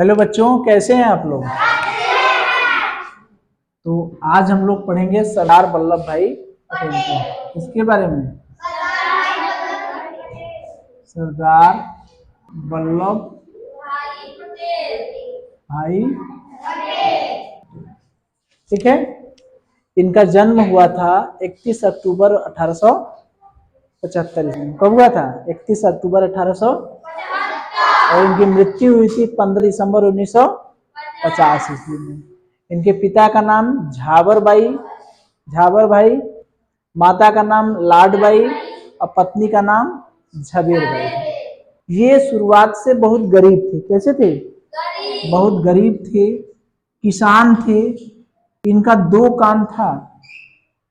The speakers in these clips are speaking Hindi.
हेलो बच्चों, कैसे हैं आप लोग। तो आज हम लोग पढ़ेंगे सरदार वल्लभ भाई पटेल को। इसके बारे में सरदार वल्लभ भाई, ठीक है। इनका जन्म हुआ था 31 अक्टूबर 1875 ईस्वी में। कब हुआ था? 31 अक्टूबर 1800। और इनकी मृत्यु हुई थी 15 दिसंबर 1950 ईस्वी में। इनके पिता का नाम झाबर भाई, माता का नाम लाडबाई और पत्नी का नाम झबेर बाई। ये शुरुआत से बहुत गरीब थे। कैसे थे? बहुत गरीब थे, किसान थे। इनका दो काम था।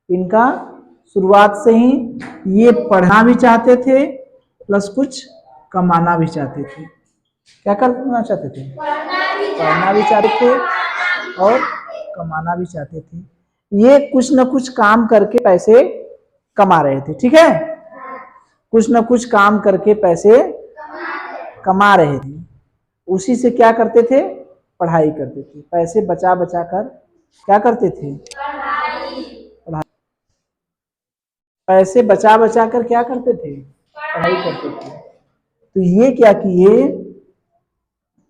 इनका शुरुआत से ही ये पढ़ना भी चाहते थे प्लस कुछ कमाना भी चाहते थे। क्या करना चाहते थे? पढ़ना भी चाहते थे और कमाना भी चाहते थे। ये कुछ न कुछ काम करके पैसे कमा रहे थे, ठीक है। कुछ न कुछ काम करके पैसे कमा रहे थे। उसी से क्या करते थे? पढ़ाई करते थे। पैसे बचा बचा कर क्या करते थे? पढ़ाई। पैसे बचा बचा कर क्या करते थे? पढ़ाई करते थे। तो ये क्या किए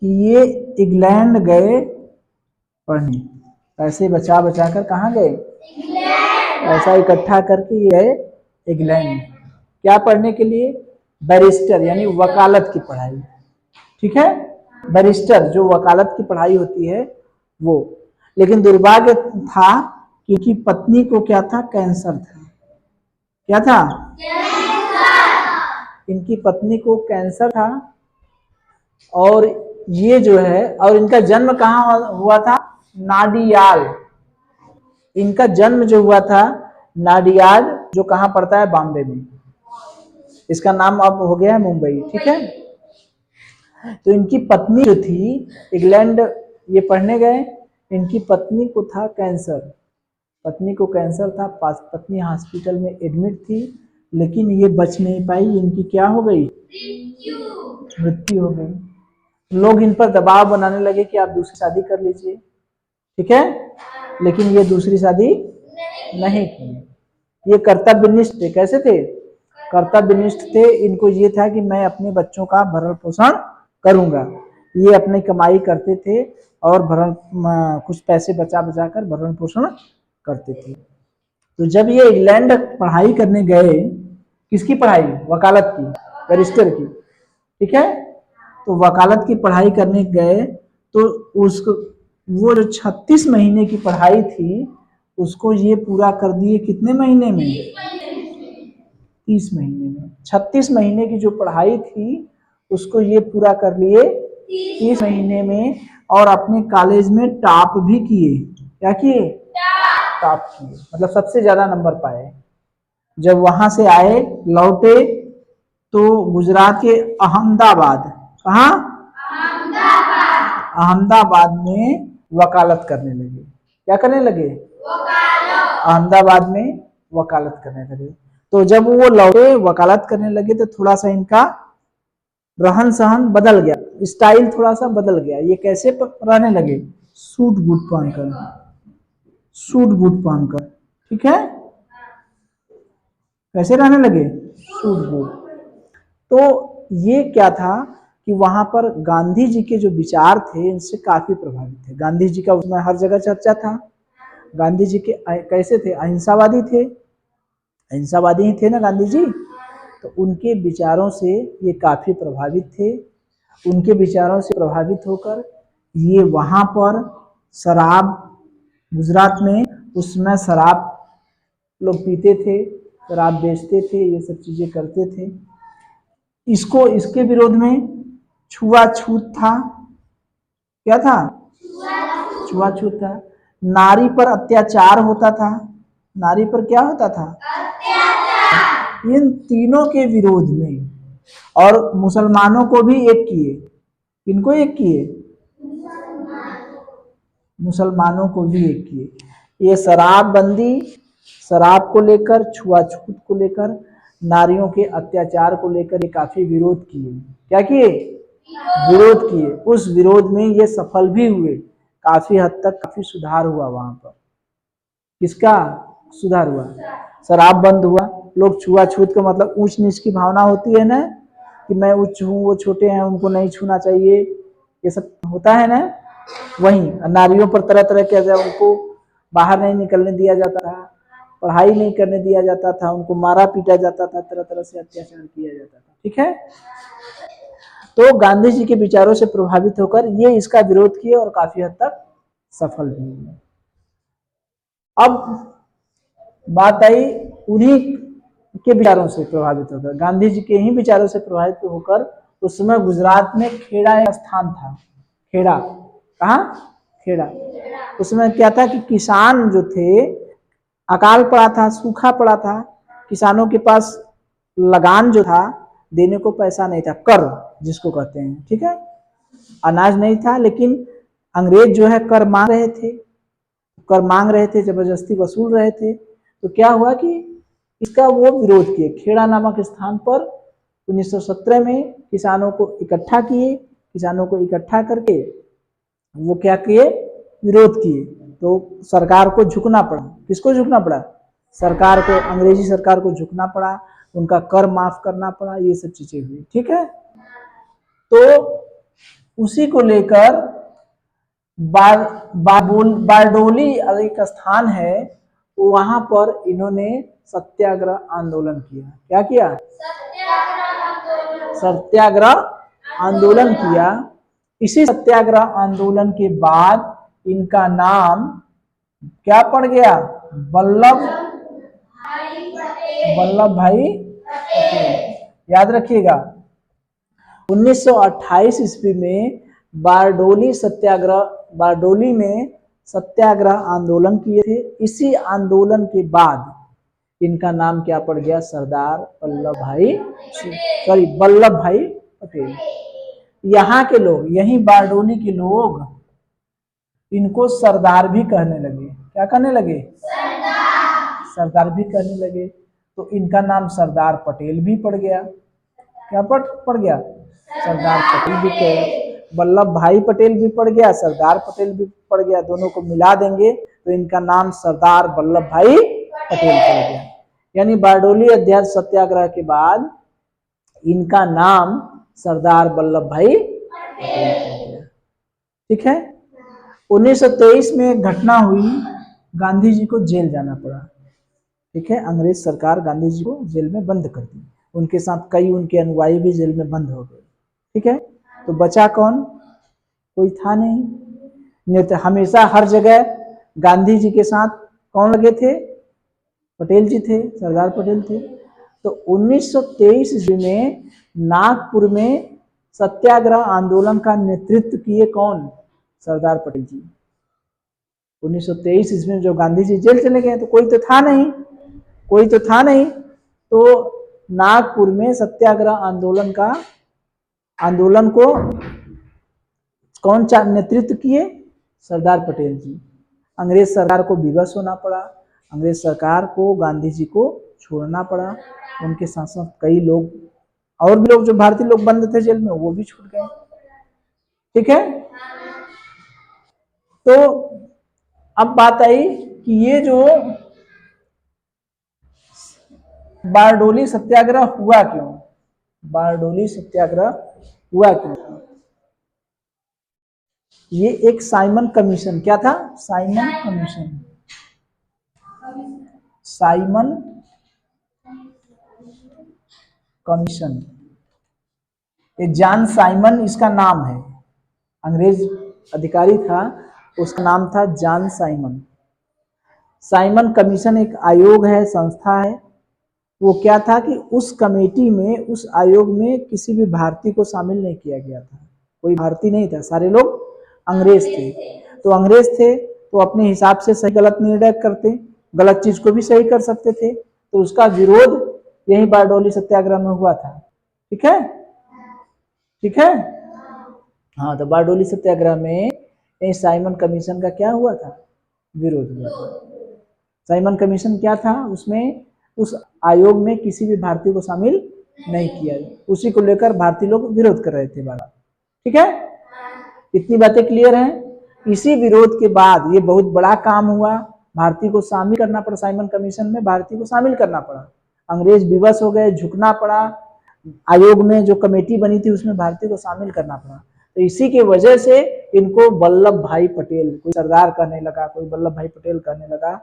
कि ये इंग्लैंड गए पढ़ने। पैसे बचा बचा कर कहाँ गए? पैसा इकट्ठा करके ये गए इंग्लैंड। क्या पढ़ने के लिए? बैरिस्टर यानी वकालत की पढ़ाई, ठीक है। बैरिस्टर जो वकालत की पढ़ाई होती है वो। लेकिन दुर्भाग्य था कि इनकी पत्नी को क्या था? कैंसर था। क्या था? इनकी पत्नी को कैंसर था। और ये जो है, और इनका जन्म कहाँ हुआ था? नाडियाल। इनका जन्म जो हुआ था नाडियाड, जो कहाँ पड़ता है? बॉम्बे में। इसका नाम अब हो गया है मुंबई, ठीक है। तो इनकी पत्नी जो थी, इंग्लैंड ये पढ़ने गए। इनकी पत्नी को था कैंसर। पत्नी को कैंसर था। पत्नी हॉस्पिटल में एडमिट थी, लेकिन ये बच नहीं पाई। इनकी क्या हो गई? मृत्यु हो गई। लोग इन पर दबाव बनाने लगे कि आप दूसरी शादी कर लीजिए, ठीक है। लेकिन ये दूसरी शादी नहीं की। ये कर्तव्यनिष्ठ थे। कैसे थे? कर्तव्यनिष्ठ थे। इनको ये था कि मैं अपने बच्चों का भरण पोषण करूंगा। ये अपनी कमाई करते थे और कुछ पैसे बचा बचा कर भरण पोषण करते थे। तो जब ये इंग्लैंड पढ़ाई करने गए, किसकी पढ़ाई? वकालत की, बैरिस्टर की, ठीक है। तो वकालत की पढ़ाई करने गए तो उसको वो जो 36 महीने की पढ़ाई थी उसको ये पूरा कर दिए कितने महीने में? 30 महीने में। 36 महीने की जो पढ़ाई थी उसको ये पूरा कर लिए 30 महीने में। और अपने कॉलेज में टॉप भी किए। क्या किए? टॉप किए, मतलब सबसे ज्यादा नंबर पाए। जब वहां से आए, लौटे, तो गुजरात के अहमदाबाद, कहाँ? अहमदाबाद में वकालत करने लगे। क्या करने लगे? अहमदाबाद में वकालत करने लगे। तो जब वो लौटे, वकालत करने लगे, तो थोड़ा सा इनका रहन सहन बदल गया, स्टाइल थोड़ा सा बदल गया। ये कैसे रहने लगे? सूट बूट पहनकर, सूट बूट पहनकर, ठीक है। कैसे रहने लगे? Suit boot. तो ये क्या था कि वहां पर गांधी जी के जो विचार थे इनसे काफी प्रभावित थे। गांधी जी का उसमें हर जगह चर्चा था। गांधी जी के कैसे थे? अहिंसावादी थे। अहिंसावादी ही थे ना गांधी जी। तो उनके विचारों से ये काफी प्रभावित थे। उनके विचारों से प्रभावित होकर ये वहां पर शराब, गुजरात में उसमें शराब लोग पीते थे, शराब बेचते थे, ये सब चीजें करते थे। इसके विरोध में छुआछूत था। क्या था? छुआछूत था। नारी पर अत्याचार होता था। नारी पर क्या होता था? इन तीनों के विरोध में। और मुसलमानों को भी एक किए। किनको एक किए? मुसलमानों को भी एक किए। ये शराबबंदी, शराब को लेकर, छुआछूत को लेकर, नारियों के अत्याचार को लेकर ये काफी विरोध किए। क्या किए? विरोध किए, उस विरोध में ये सफल भी हुए, काफी हद तक काफी सुधार हुआ वहां पर। किसका सुधार हुआ? शराब बंद हुआ, लोग छुआछूत का मतलब ऊंच नीच की भावना होती है ना, कि मैं उच्च हूँ वो छोटे हैं उनको नहीं छूना चाहिए, ये सब होता है ना। वहीं नारियों पर तरह तरह के, उनको बाहर नहीं निकलने दिया जाता था, पढ़ाई नहीं करने दिया जाता था, उनको मारा पीटा जाता था, तरह तरह से अत्याचार किया जाता था। ठीक है, तो गांधी जी के विचारों से प्रभावित होकर ये इसका विरोध किए और काफी हद तक सफल भी हुए। अब बात आई उन्हीं के विचारों से प्रभावित होकर, गांधी जी के ही विचारों से प्रभावित होकर उस समय गुजरात में खेड़ा एक स्थान था। खेड़ा, कहा? खेड़ा। उसमें क्या था कि किसान जो थे, अकाल पड़ा था, सूखा पड़ा था, किसानों के पास लगान जो था देने को पैसा नहीं था, कर जिसको कहते हैं, ठीक है, अनाज नहीं था, लेकिन अंग्रेज जो है कर मांग रहे थे, जबरदस्ती वसूल रहे थे। तो क्या हुआ कि इसका वो विरोध किए, खेड़ा नामक स्थान पर 1917 में किसानों को इकट्ठा किए, किसानों को इकट्ठा करके वो क्या किए, विरोध किए। तो सरकार को झुकना पड़ा। किसको झुकना पड़ा? सरकार को, अंग्रेजी सरकार को झुकना पड़ा, उनका कर माफ करना पड़ा, ये सब चीजें हुई। ठीक है, तो उसी को लेकर बारडोली एक स्थान है, वहां पर इन्होंने सत्याग्रह आंदोलन किया। क्या किया? सत्याग्रह आंदोलन किया। इसी सत्याग्रह आंदोलन के बाद इनका नाम क्या पड़ गया? वल्लभ भाई पटेल। याद रखिएगा, 1928 ईस्वी में बारडोली में सत्याग्रह आंदोलन किए थे। इसी आंदोलन के बाद इनका नाम क्या पड़ गया? सरदार वल्लभ भाई पटेल। यहाँ के लोग, यही बारडोली के लोग इनको सरदार भी कहने लगे। क्या कहने लगे? सरदार भी कहने लगे। तो इनका नाम सरदार पटेल भी पड़ गया। क्या पड़ गया? सरदार पटेल भी पड़ गया, वल्लभ भाई पटेल भी पड़ गया, सरदार पटेल भी पड़ गया। दोनों को मिला देंगे तो इनका नाम सरदार वल्लभ भाई पटेल पड़ गया। यानी बारडोली अध्याय सत्याग्रह के बाद इनका नाम सरदार वल्लभ भाई पटेल पड़ गया। ठीक है, 1923 में एक घटना हुई, गांधी जी को जेल जाना पड़ा। ठीक है, अंग्रेज सरकार गांधी जी को जेल में बंद कर दी, उनके साथ कई उनके अनुयायी भी जेल में बंद हो गए। ठीक है, तो बचा कौन? कोई था नहीं। तो हमेशा हर जगह गांधी जी के साथ कौन लगे थे? पटेल जी थे, सरदार पटेल थे। तो 1923 ईस्वी में नागपुर में सत्याग्रह आंदोलन का नेतृत्व किए कौन? सरदार पटेल जी। 1923 ईस्वी में जो गांधी जी जेल चले गए तो कोई तो था नहीं, तो नागपुर में सत्याग्रह आंदोलन को कौन नेतृत्व किए? सरदार पटेल जी। अंग्रेज सरकार को विवश होना पड़ा, अंग्रेज सरकार को गांधी जी को छोड़ना पड़ा। उनके साथ साथ कई लोग और भी लोग जो भारतीय लोग बंद थे जेल में, वो भी छूट गए। ठीक है, तो अब बात आई कि ये जो बारडोली सत्याग्रह हुआ क्यों? बारडोली सत्याग्रह हुआ क्यों? ये एक साइमन कमीशन, क्या था? Simon commission. ये जॉन साइमन इसका नाम है, अंग्रेज अधिकारी था, उसका नाम था जॉन साइमन। साइमन कमीशन एक आयोग है, संस्था है। वो क्या था कि उस कमेटी में, उस आयोग में किसी भी भारतीय को शामिल नहीं किया गया था। कोई भारतीय नहीं था, सारे लोग अंग्रेज थे। तो अंग्रेज थे तो अपने हिसाब से सही गलत निर्णय करते, गलत चीज को भी सही कर सकते थे। तो उसका विरोध यही बारडोली सत्याग्रह में हुआ था। ठीक है, हाँ, तो बारडोली सत्याग्रह में साइमन कमीशन का क्या हुआ था? विरोध हुआ था। साइमन कमीशन क्या था? उसमें उस आयोग में किसी भी भारतीय को शामिल नहीं किया, उसी को लेकर भारतीय लोग विरोध कर रहे थे बार। ठीक है, इतनी बातें क्लियर हैं। इसी विरोध के बाद ये बहुत बड़ा काम हुआ, भारतीय को शामिल करना पड़ा, साइमन कमीशन में भारतीय को शामिल करना पड़ा, अंग्रेज विवश हो गए, झुकना पड़ा, आयोग में जो कमेटी बनी थी उसमें भारतीय को शामिल करना पड़ा। तो इसी की वजह से इनको वल्लभ भाई पटेल, कोई सरदार कहने लगा, कोई वल्लभ भाई पटेल कहने लगा,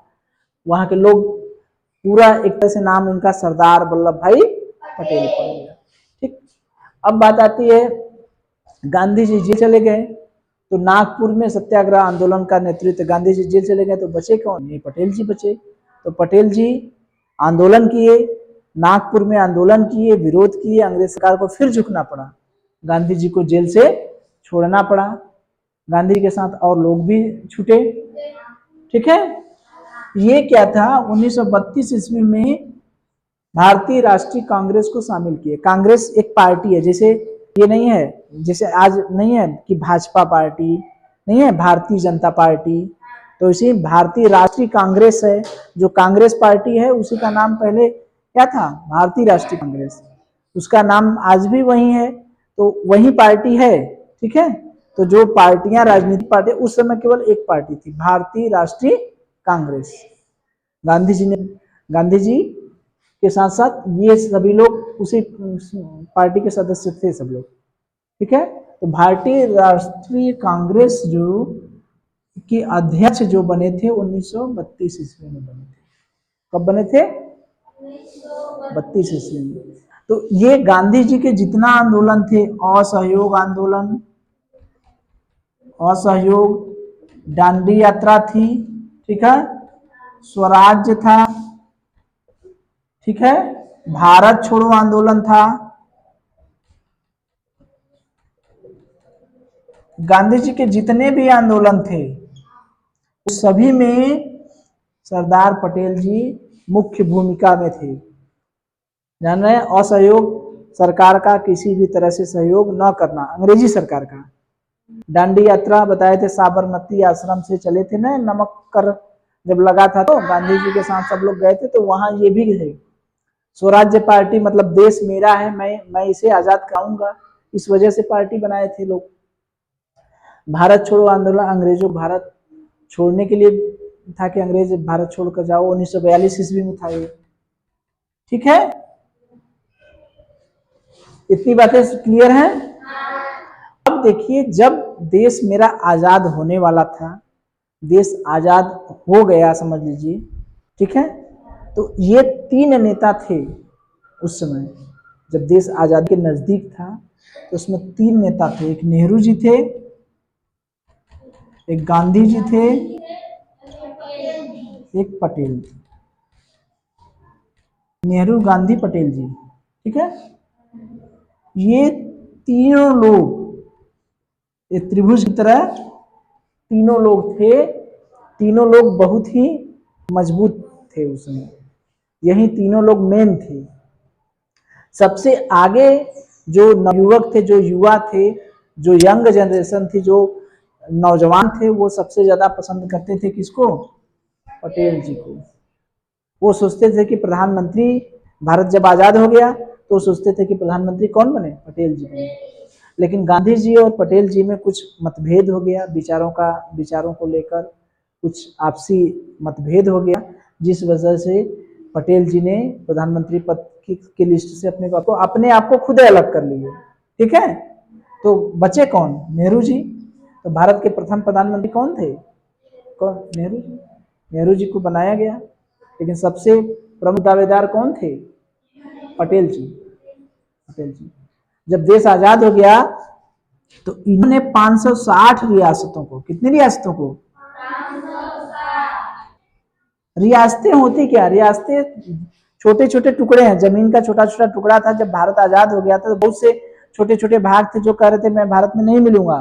वहां के लोग पूरा एक तरह से नाम इनका सरदार वल्लभ भाई पटेल पड़ गया। ठीक, अब बात आती है गांधी जी जेल चले गए, तो नागपुर में सत्याग्रह आंदोलन का नेतृत्व, गांधी जी जेल चले गए तो बचे कौन, ये पटेल जी बचे। तो पटेल जी आंदोलन किए, नागपुर में आंदोलन किए, विरोध किए, अंग्रेज सरकार को फिर झुकना पड़ा, गांधी जी को जेल से छोड़ना पड़ा, गांधी जी के साथ और लोग भी छूटे। ठीक है, ये क्या था, 1932 ईस्वी में भारतीय राष्ट्रीय कांग्रेस को शामिल किए। कांग्रेस एक पार्टी है, जैसे ये नहीं है, जैसे आज नहीं है कि भाजपा पार्टी नहीं है, भारतीय जनता पार्टी, तो इसी भारतीय राष्ट्रीय कांग्रेस है, जो कांग्रेस पार्टी है उसी का नाम पहले क्या था, भारतीय राष्ट्रीय कांग्रेस, उसका नाम आज भी वही है, तो वही पार्टी है। ठीक है, तो जो पार्टियां, राजनीतिक पार्टी, उस समय केवल एक पार्टी थी, भारतीय राष्ट्रीय कांग्रेस। गांधी जी के साथ साथ ये सभी लोग उसी पार्टी के सदस्य थे सब लोग। ठीक है, तो भारतीय राष्ट्रीय कांग्रेस जो के अध्यक्ष जो बने थे 1932 ईस्वी में बने थे। कब बने थे, 32 ईस्वी में। तो ये गांधी जी के जितना आंदोलन थे, असहयोग आंदोलन, असहयोग, दांडी यात्रा थी, ठीक है, स्वराज्य था, ठीक है, भारत छोड़ो आंदोलन था, गांधी जी के जितने भी आंदोलन थे उस सभी में सरदार पटेल जी मुख्य भूमिका में थे। जान रहे हैं, असहयोग, सरकार का किसी भी तरह से सहयोग न करना, अंग्रेजी सरकार का। दांडी यात्रा बताए थे, साबरमती आश्रम से चले थे ना, नमक कर जब लगा था तो गांधी जी के साथ सब लोग गए थे, तो वहां ये भी थे। स्वराज्य पार्टी मतलब देश मेरा है, मैं इसे आजाद कराऊंगा, इस वजह से पार्टी बनाए थे लोग। भारत छोड़ो आंदोलन अंग्रेजों भारत छोड़ने के लिए था कि अंग्रेज भारत छोड़कर जाओ, 1942 ईस्वी में था ये। ठीक है, इतनी बातें क्लियर हैं। अब देखिए, जब देश मेरा आजाद होने वाला था, देश आजाद हो गया समझ लीजिए, ठीक है, तो ये 3 नेता थे उस समय, जब देश आजादी के नजदीक था तो उसमें 3 नेता थे, एक नेहरू जी थे, एक गांधी जी थे, एक पटेल जी, नेहरू, गांधी, पटेल जी। ठीक है, ये तीनों लोग एक त्रिभुज की तरह तीनों लोग थे, तीनों लोग बहुत ही मजबूत थे उसमें, यही तीनों लोग मेन थे। सबसे आगे जो नवयुवक थे, जो युवा थे, जो यंग जनरेशन थी, जो नौजवान थे, वो सबसे ज्यादा पसंद करते थे किसको, पटेल जी को। वो सोचते थे कि प्रधानमंत्री, भारत जब आजाद हो गया तो सोचते थे कि प्रधानमंत्री कौन बने, पटेल जी बने। लेकिन गांधी जी और पटेल जी में कुछ मतभेद हो गया, विचारों को लेकर कुछ आपसी मतभेद हो गया, जिस वजह से पटेल जी ने प्रधानमंत्री पद की लिस्ट से अपने आप को खुद अलग कर लिए। ठीक है, तो बचे कौन, नेहरू जी। तो भारत के प्रथम प्रधानमंत्री कौन थे, कौन, नेहरू जी। नेहरू जी को बनाया गया, लेकिन सबसे प्रमुख दावेदार कौन थे, पटेल जी। पटेल जी जब देश आजाद हो गया तो इन्होंने 560 रियासतों को, कितनी रियासतों को, रियासतें होती क्या, रियासतें छोटे छोटे टुकड़े हैं, जमीन का छोटा छोटा टुकड़ा था। जब भारत आजाद हो गया था तो बहुत से छोटे छोटे भाग थे जो कह रहे थे मैं भारत में नहीं मिलूंगा,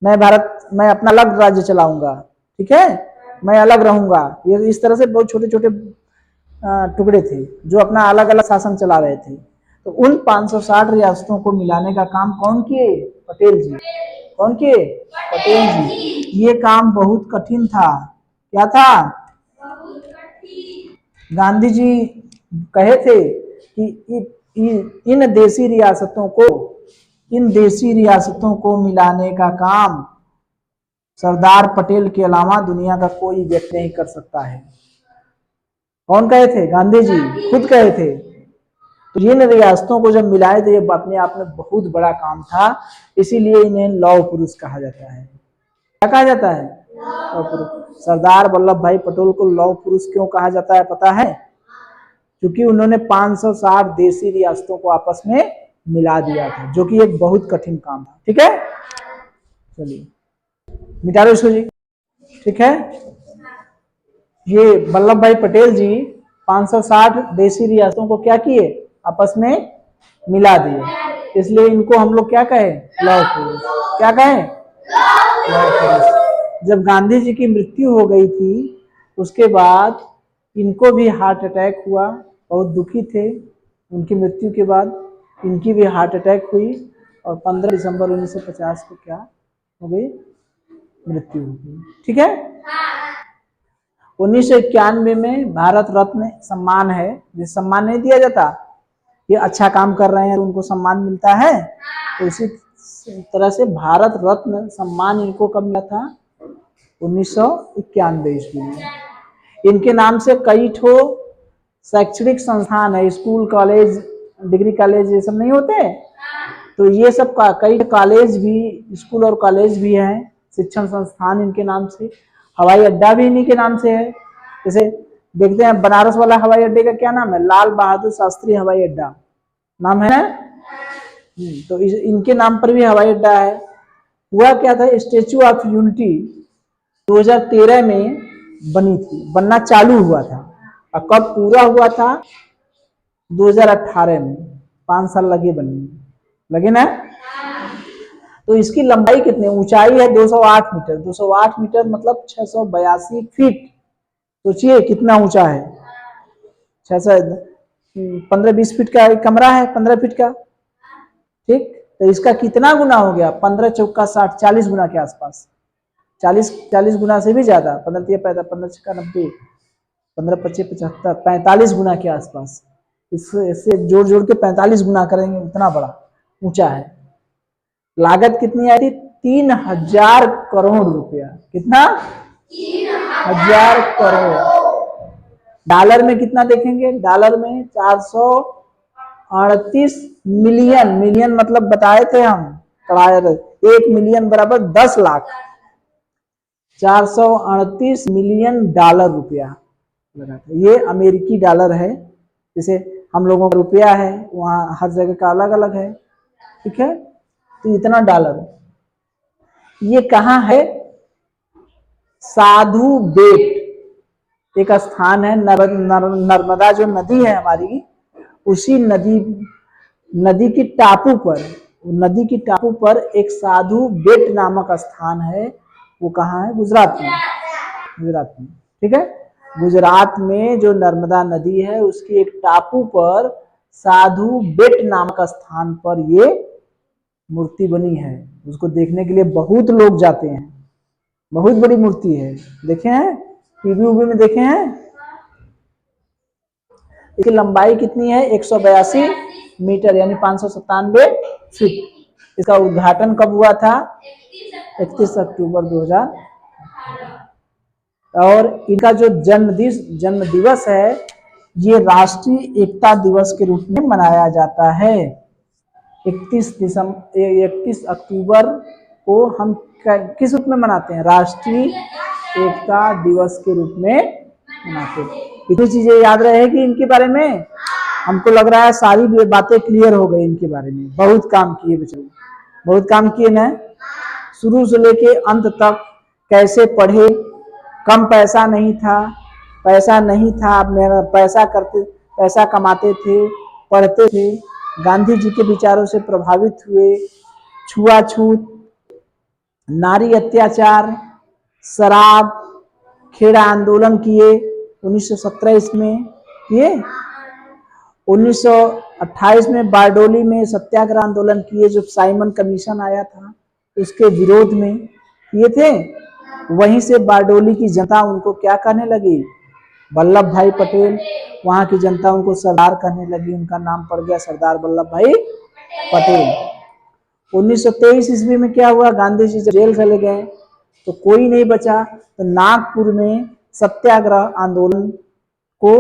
मैं अपना अलग राज्य चलाऊंगा, ठीक है, मैं अलग रहूंगा। ये इस तरह से बहुत छोटे छोटे टुकड़े थे जो अपना अलग अलग शासन चला रहे थे। तो उन 560 रियासतों को मिलाने का काम कौन किए, पटेल जी। कौन किए, पटेल जी। ये काम बहुत कठिन था। क्या था, गांधी जी कहे थे कि इन देशी रियासतों को इन देशी रियासतों को मिलाने का काम सरदार पटेल के अलावा दुनिया का कोई व्यक्ति नहीं कर सकता है। कौन कहे थे? गांधी जी खुद कहे थे। तो इन रियासतों को जब मिलाए तो ये अपने आप में बहुत बड़ा काम था, इसीलिए इन्हें लौह पुरुष कहा जाता है। क्या कहा जाता है? लौह पुरुष। सरदार वल्लभ भाई पटेल को लौह पुरुष क्यों कहा जाता है पता है? क्योंकि उन्होंने 560 देशी रियासतों को आपस में मिला दिया था, जो कि एक बहुत कठिन काम था। ठीक है, चलिए मिटा लो इसको जी। ठीक है, ये वल्लभ भाई पटेल जी 560 देशी रियासतों को क्या किए? आपस में मिला दिए। इसलिए इनको हम लोग क्या कहे? लौह पुरुष। क्या कहे? लौह पुरुष। जब गांधी जी की मृत्यु हो गई थी उसके बाद इनको भी हार्ट अटैक हुआ, बहुत दुखी थे। उनकी मृत्यु के बाद इनकी भी हार्ट अटैक हुई और 15 दिसंबर 1950 को क्या हो गई? मृत्यु हो गई। ठीक है, 1991 में भारत रत्न सम्मान है, जिस सम्मान नहीं दिया जाता, ये अच्छा काम कर रहे हैं तो उनको सम्मान मिलता है। तो इसी तरह से भारत रत्न सम्मान इनको कब मिला था? 1991 ईस्वी में। इनके नाम से कई ठो शैक्षणिक संस्थान है, स्कूल कॉलेज डिग्री कॉलेज ये सब नहीं होते, तो ये सब का कई कॉलेज भी, स्कूल और कॉलेज भी हैं, शिक्षण संस्थान इनके नाम से। हवाई अड्डा भी इन्हीं के नाम से है। जैसे देखते हैं बनारस वाला हवाई अड्डे का क्या नाम है? लाल बहादुर शास्त्री हवाई अड्डा नाम है। तो इनके नाम पर भी हवाई अड्डा है। हुआ क्या था? स्टेच्यू ऑफ यूनिटी 2013 में बनी थी, बनना चालू हुआ था। और कब पूरा हुआ था? 2018 में। 5 साल लगे बनने, लगे ना। तो इसकी लंबाई कितनी? ऊंचाई है 208 मीटर। 208 मीटर मतलब 682 फीट। सोचिए कितना ऊंचा है। 15-20 फीट का एक कमरा है, 15 फीट का। ठीक, तो इसका कितना गुना हो गया? 15 चौका 60, 40 गुना के आसपास। 40 गुना से भी ज्यादा। 15 तिया 15 छक्का 90, 15 25 75, 45 गुना के आसपास। इससे जोड़ जोड़ के 45 गुना करेंगे, इतना बड़ा ऊंचा है। लागत कितनी आई थी? 3000 करोड़ रुपया। कितना? 3000 करोड़। डॉलर में कितना देखेंगे? डॉलर में 438 मिलियन। मिलियन मतलब बताए थे हम, 1 मिलियन बराबर 10 लाख। 438 मिलियन डॉलर रुपया लगा था। ये अमेरिकी डॉलर है, जैसे हम लोगों का रुपया है, वहां हर जगह का अलग अलग है। ठीक है, तो इतना डॉलर। ये कहाँ है? साधु बेट एक स्थान है, नर्मदा जो नदी है हमारी, उसी नदी की टापू पर एक साधु बेट नामक स्थान है। वो कहाँ है? गुजरात में। ठीक है, गुजरात में जो नर्मदा नदी है उसकी एक टापू पर साधु बेट नामक स्थान पर ये मूर्ति बनी है। उसको देखने के लिए बहुत लोग जाते हैं। बहुत बड़ी मूर्ति है, देखे हैं? टीवी उवी में देखे हैं? इसकी लंबाई कितनी है? 182 मीटर यानी 597 फीट। इसका उद्घाटन कब हुआ था? 31 अक्टूबर 2000। और इनका जो जन्म दिवस है ये राष्ट्रीय एकता दिवस के रूप में मनाया जाता है। 31 अक्टूबर को हम किस रूप में मनाते हैं? राष्ट्रीय एकता दिवस के रूप में मनाते हैं। कितनी चीजें याद रहेगी इनके बारे में? हमको लग रहा है सारी बातें क्लियर हो गई इनके बारे में। बहुत काम किए बेचारे, बहुत काम किए ना। शुरू से लेके अंत तक कैसे पढ़े, कम पैसा नहीं था, पैसा कमाते थे, पढ़ते थे, गांधी जी के विचारों से प्रभावित हुए, छुआछूत, नारी अत्याचार, शराब, खेड़ा आंदोलन किए 1917 में किए। 1928 में बारडोली में सत्याग्रह आंदोलन किए, जो साइमन कमीशन आया था उसके विरोध में किए थे। वहीं से बारडोली की जनता उनको क्या कहने लगी? वल्लभ भाई पटेल। वहां की जनता उनको सरदार कहने लगी, उनका नाम पड़ गया सरदार वल्लभ भाई पटेल। 1923 ईस्वी में क्या हुआ, गांधी जी जब जेल चले गए तो कोई नहीं बचा, तो नागपुर में सत्याग्रह आंदोलन को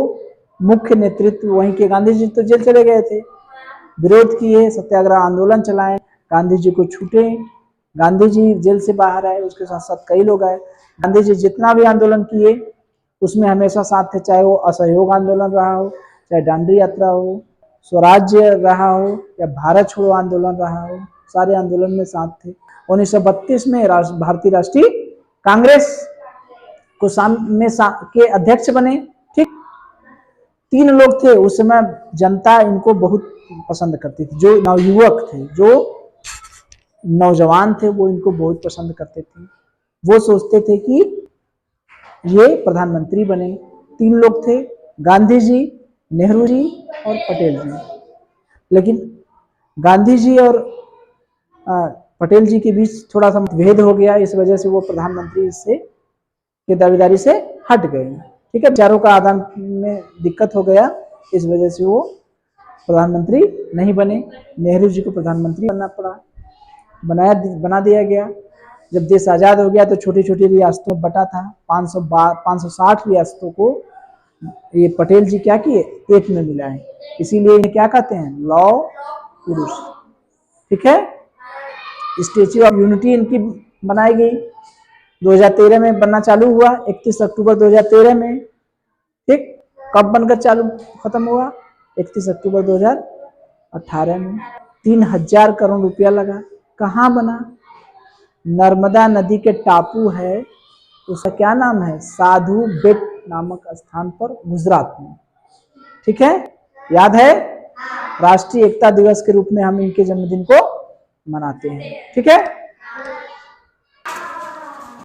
मुख्य नेतृत्व वहीं के, गांधी जी तो जेल चले गए थे, विरोध किए, सत्याग्रह आंदोलन चलाए, गांधी जी को छूटे, गांधी जी जेल से बाहर आए, उसके साथ साथ कई लोग आए। गांधी जी जितना भी आंदोलन किए उसमें हमेशा साथ थे, चाहे वो असहयोग आंदोलन रहा हो, चाहे दांडी यात्रा हो, स्वराज्य रहा हो, या भारत छोड़ो आंदोलन रहा हो, सारे आंदोलन में साथ थे। 1932 में भारतीय राष्ट्रीय कांग्रेस को के अध्यक्ष बने। ठीक, 3 लोग थे उस समय, जनता इनको बहुत पसंद करती थी, जो नवयुवक थे, जो नौजवान थे, वो इनको बहुत पसंद करते थे। वो सोचते थे कि ये प्रधानमंत्री बने। 3 लोग थे, गांधी जी, नेहरू जी और पटेल जी। लेकिन गांधी जी और पटेल जी के बीच थोड़ा सा मतभेद हो गया, इस वजह से वो प्रधानमंत्री से की दावेदारी से हट गए। ठीक है, विचारों का आदान में दिक्कत हो गया, इस वजह से वो प्रधानमंत्री नहीं बने। नेहरू जी को प्रधानमंत्री बनना पड़ा, बना दिया गया। जब देश आज़ाद हो गया तो छोटी छोटी रियासतों में बटा था, 560 रियासतों को ये पटेल जी क्या किए, एक में मिलाए, इसीलिए इन्हें क्या कहते हैं, लौ पुरुष। ठीक है, स्टेच्यू ऑफ यूनिटी इनकी बनाई गई, 2013 में बनना चालू हुआ, 31 अक्टूबर 2013 में। ठीक, कब बनकर चालू खत्म हुआ, 31 अक्टूबर 2018 में। 3000 करोड़ रुपया लगा। कहाँ बना, नर्मदा नदी के टापू है, उसका क्या नाम है, साधु बेट नामक स्थान पर, गुजरात में। ठीक है, याद है, राष्ट्रीय एकता दिवस के रूप में हम इनके जन्मदिन को मनाते हैं। ठीक है।